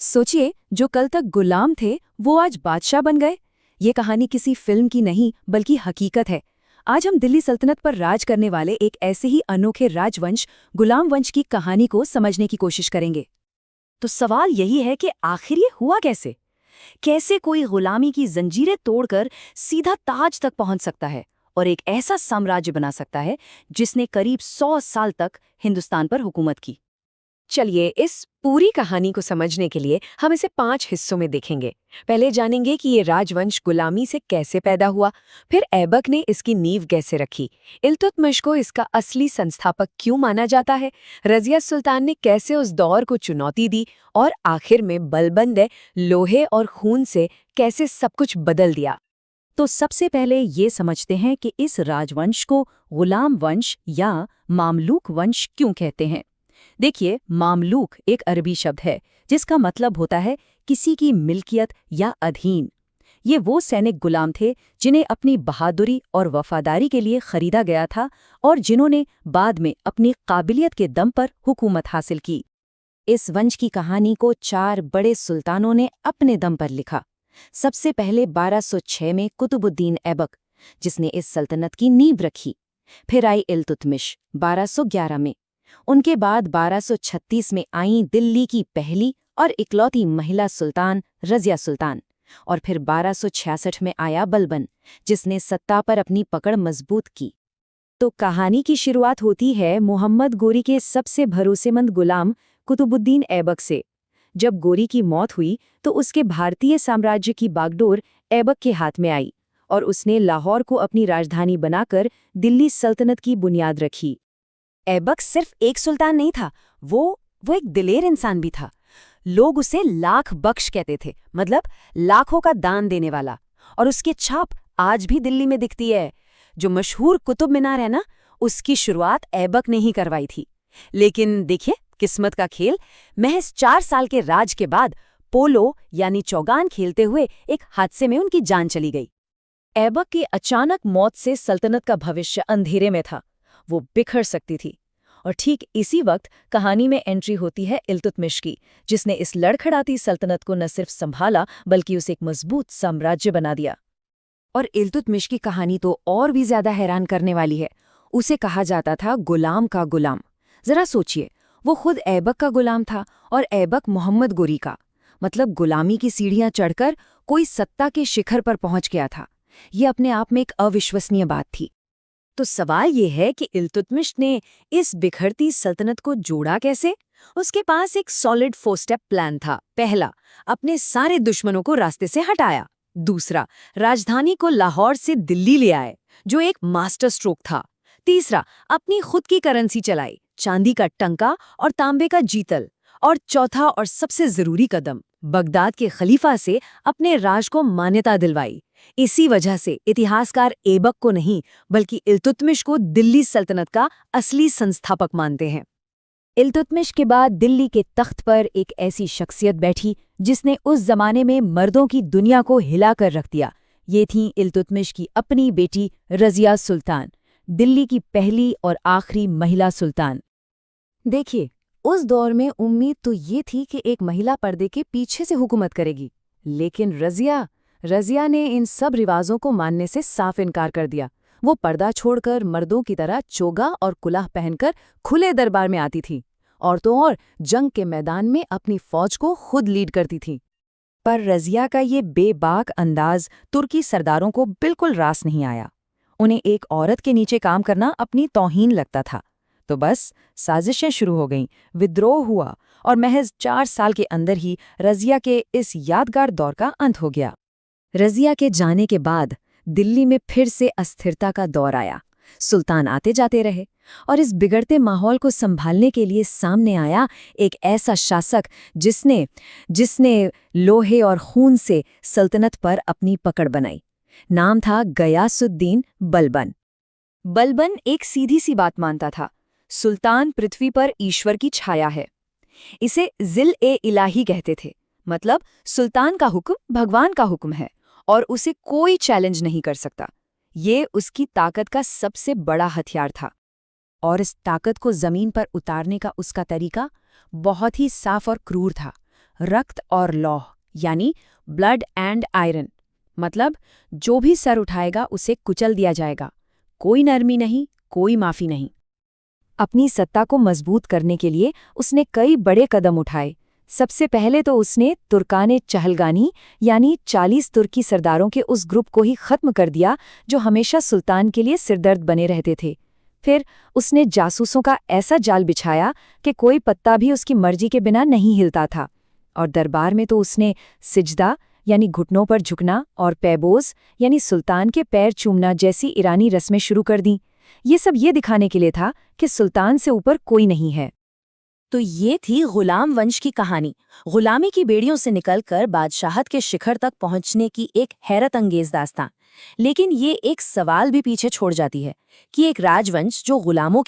सोचिए, जो कल तक गुलाम थे वो आज बादशाह बन गए। ये कहानी किसी फिल्म की नहीं बल्कि हकीकत है। आज हम दिल्ली सल्तनत पर राज करने वाले एक ऐसे ही अनोखे राजवंश गुलाम वंश की कहानी को समझने की कोशिश करेंगे। तो सवाल यही है कि आखिर ये हुआ कैसे? कैसे कोई गुलामी की जंजीरें तोड़कर सीधा ताज तक पहुंच सकता है और एक ऐसा साम्राज्य बना सकता है जिसने करीब 100 साल तक हिंदुस्तान पर हुकूमत की। चलिए, इस पूरी कहानी को समझने के लिए हम इसे 5 हिस्सों में देखेंगे। पहले जानेंगे कि ये राजवंश गुलामी से कैसे पैदा हुआ, फिर ऐबक ने इसकी नींव कैसे रखी, इल्तुतमिश को इसका असली संस्थापक क्यों माना जाता है, रजिया सुल्तान ने कैसे उस दौर को चुनौती दी, और आखिर में बलबन ने लोहे और खून से कैसे सब कुछ बदल दिया। तो सबसे पहले ये समझते हैं कि इस राजवंश को गुलाम वंश या मामलूक वंश क्यों कहते हैं। देखिए, मामलूक एक अरबी शब्द है जिसका मतलब होता है किसी की मिल्कियत या अधीन। ये वो सैनिक गुलाम थे जिन्हें अपनी बहादुरी और वफादारी के लिए खरीदा गया था और जिन्होंने बाद में अपनी काबिलियत के दम पर हुकूमत हासिल की। इस वंश की कहानी को 4 बड़े सुल्तानों ने अपने दम पर लिखा। सबसे पहले 1206 में कुतुबुद्दीन ऐबक, जिसने इस सल्तनत की नींव रखी। फिर आई इल्तुतमिश 1211 में। उनके बाद 1236 में आई दिल्ली की पहली और इकलौती महिला सुल्तान रजिया सुल्तान। और फिर 1266 में आया बलबन, जिसने सत्ता पर अपनी पकड़ मजबूत की। तो कहानी की शुरुआत होती है मोहम्मद गोरी के सबसे भरोसेमंद गुलाम कुतुबुद्दीन ऐबक से। जब गोरी की मौत हुई तो उसके भारतीय साम्राज्य की बागडोर ऐबक के हाथ में आई और उसने लाहौर को अपनी राजधानी बनाकर दिल्ली सल्तनत की बुनियाद रखी। ऐबक सिर्फ एक सुल्तान नहीं था, वो एक दिलेर इंसान भी था। लोग उसे लाख बख्श कहते थे, मतलब लाखों का दान देने वाला। और उसकी छाप आज भी दिल्ली में दिखती है। जो मशहूर कुतुब मीनार है ना, उसकी शुरुआत ऐबक ने ही करवाई थी। लेकिन देखिए, किस्मत का खेल, महज 4 साल के राज के बाद पोलो यानी चौगान खेलते हुए एक हादसे में उनकी जान चली गई। ऐबक की अचानक मौत से सल्तनत का भविष्य अंधेरे में था। वो बिखर सकती थी। और ठीक इसी वक्त कहानी में एंट्री होती है इल्तुतमिश की, जिसने इस लड़खड़ाती सल्तनत को न सिर्फ संभाला बल्कि उसे एक मजबूत साम्राज्य बना दिया। और इल्तुतमिश की कहानी तो और भी ज्यादा हैरान करने वाली है। उसे कहा जाता था गुलाम का गुलाम। जरा सोचिए, वो खुद ऐबक का गुलाम था और ऐबक मोहम्मद गोरी का। मतलब गुलामी की सीढ़ियां चढ़कर कोई सत्ता के शिखर पर पहुंच गया था। ये अपने आप में एक अविश्वसनीय बात थी। तो सवाल ये है कि इल्तुतमिश ने इस बिखरती सल्तनत को जोड़ा कैसे? उसके पास एक सॉलिड 4 स्टेप प्लान था। पहला, अपने सारे दुश्मनों को रास्ते से हटाया। दूसरा, राजधानी को लाहौर से दिल्ली ले आए, जो एक मास्टर स्ट्रोक था। तीसरा, अपनी खुद की करेंसी चलाई, चांदी का टंका और तांबे का जीतल। और चौथा और सबसे जरूरी कदम, बगदाद के खलीफा से अपने राज को मान्यता दिलवाई। इसी वजह से इतिहासकार ऐबक को नहीं बल्कि इल्तुतमिश को दिल्ली सल्तनत का असली संस्थापक मानते हैं। इल्तुतमिश के बाद दिल्ली के तख्त पर एक ऐसी शख्सियत बैठी जिसने उस जमाने में मर्दों की दुनिया को हिलाकर रख दिया। ये थी इल्तुतमिश की अपनी बेटी रजिया सुल्तान, दिल्ली की पहली और आखिरी महिला सुल्तान। देखिए, उस दौर में उम्मीद तो ये थी कि एक महिला पर्दे के पीछे से हुकूमत करेगी, लेकिन रजिया ने इन सब रिवाजों को मानने से साफ इनकार कर दिया। वो पर्दा छोड़कर मर्दों की तरह चोगा और कुलाह पहनकर खुले दरबार में आती थी। औरतों और जंग के मैदान में अपनी फौज को खुद लीड करती थी। पर रजिया का ये बेबाक अंदाज तुर्की सरदारों को बिल्कुल रास नहीं आया। उन्हें एक औरत के नीचे काम करना अपनी तौहीन लगता था। तो बस साजिशें शुरू हो गईं, विद्रोह हुआ और महज 4 साल के अंदर ही रजिया के इस यादगार दौर का अंत हो गया। रजिया के जाने के बाद दिल्ली में फिर से अस्थिरता का दौर आया। सुल्तान आते जाते रहे और इस बिगड़ते माहौल को संभालने के लिए सामने आया एक ऐसा शासक जिसने लोहे और खून से सल्तनत पर अपनी पकड़ बनाई। नाम था गयासुद्दीन बलबन। बलबन एक सीधी सी बात मानता था, सुल्तान पृथ्वी पर ईश्वर की छाया है। इसे जिल-ए-इलाही कहते थे, मतलब सुल्तान का हुक्म भगवान का हुक्म है और उसे कोई चैलेंज नहीं कर सकता। ये उसकी ताकत का सबसे बड़ा हथियार था। और इस ताकत को जमीन पर उतारने का उसका तरीका बहुत ही साफ और क्रूर था। रक्त और लौह यानी ब्लड एंड आयरन। मतलब जो भी सर उठाएगा उसे कुचल दिया जाएगा। कोई नरमी नहीं, कोई माफी नहीं। अपनी सत्ता को मजबूत करने के लिए उसने कई बड़े कदम उठाए। सबसे पहले तो उसने तुर्काने चहलगानी यानी 40 तुर्की सरदारों के उस ग्रुप को ही खत्म कर दिया जो हमेशा सुल्तान के लिए सिरदर्द बने रहते थे। फिर उसने जासूसों का ऐसा जाल बिछाया कि कोई पत्ता भी उसकी मर्जी के बिना नहीं हिलता था। और दरबार में तो उसने सिजदा यानी घुटनों पर झुकना और पैबोज यानी सुल्तान के पैर चूमना जैसी ईरानी रस्में शुरू कर दी। ये सब ये दिखाने के लिए था कि सुल्तान से ऊपर कोई नहीं है। तो ये थी गुलाम वंश की कहानी। गुलामी की बेड़ियों से निकलकर बादशाहत के शिखर तक पहुंचने की एक हैरत अंगेज दास्तां। लेकिन ये एक सवाल भी पीछे छोड़ जाती है कि एक राजवंश जो गुलामों